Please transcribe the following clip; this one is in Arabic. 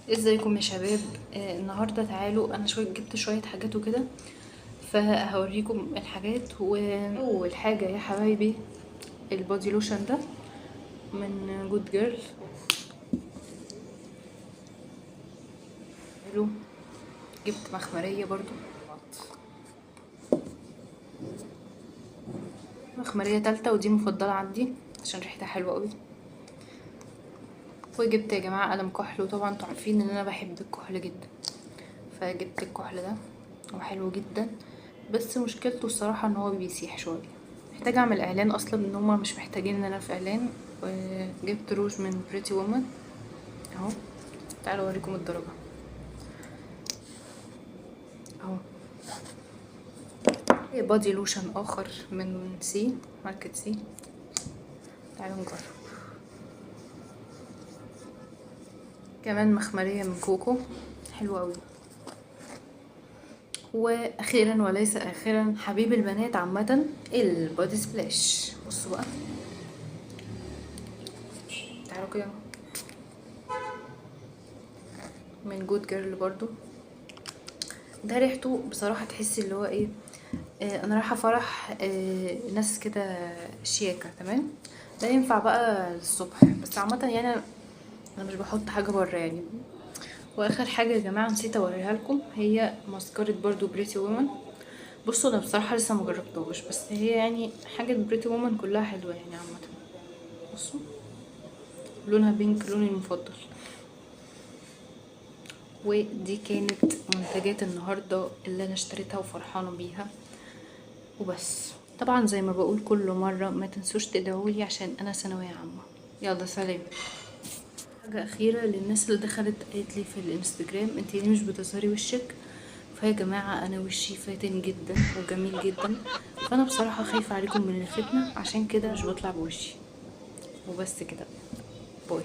ازيكم يا شباب؟ النهارده تعالوا انا جبت شويه حاجات وكده، فهوريكم الحاجات. واول حاجه يا حبايبي البودي لوشن ده من جود جيرل. حلو. جبت مخمريه برضو، مخمريه تالتة ودي مفضله عندي عشان ريحتها حلوه قوي. وجبت يا جماعه قلم كحل، وطبعا انتوا عارفين ان انا بحب الكحل جدا، فجبت الكحل ده. هو حلو جدا بس مشكلته الصراحه ان هو بيسيح شويه. محتاجه اعمل اعلان اصلا ان هما مش محتاجين ان انا في اعلان. جبت روج من بريتي وومن اهو. تعالوا اوريكم الدرجه اهو. بادي لوشن اخر من سي، ماركة سي. تعالوا نجرب. كمان مخمريه من كوكو حلوه قوي. واخيرا وليس اخرا حبيب البنات عامه، البودي سبلاش. بصوا بقى، تعالوا كده، من جود جيرل برضو. ده ريحته بصراحه تحسي اللي هو ايه، انا رايحه فرح ناس كده شياكه تمام. ده ينفع بقى الصبح بس عامه يعني انا مش بحط حاجه بره يعني. واخر حاجه يا جماعه نسيت اوريها لكم، هي ماسكارة برضو بريتي وومن. بصوا انا بصراحه لسه مجربتهاش بس هي يعني حاجه بريتي وومن كلها حلوه يعني عامه. بصوا لونها بينك، لوني المفضل. ودي كانت منتجات النهارده اللي انا اشتريتها وفرحانه بيها وبس. طبعا زي ما بقول كل مره، ما تنسوش تدعولي عشان انا ثانويه عامه. يلا سلام. حاجه اخيره للناس اللي دخلت قالت لي في الانستجرام انتي ليه مش بتظهري وشك؟ فيا جماعه انا وشي فاتن جدا وجميل جدا، فانا بصراحه خايفه عليكم من الفتنه عشان كده مش بطلع بوشي وبس كده. باي.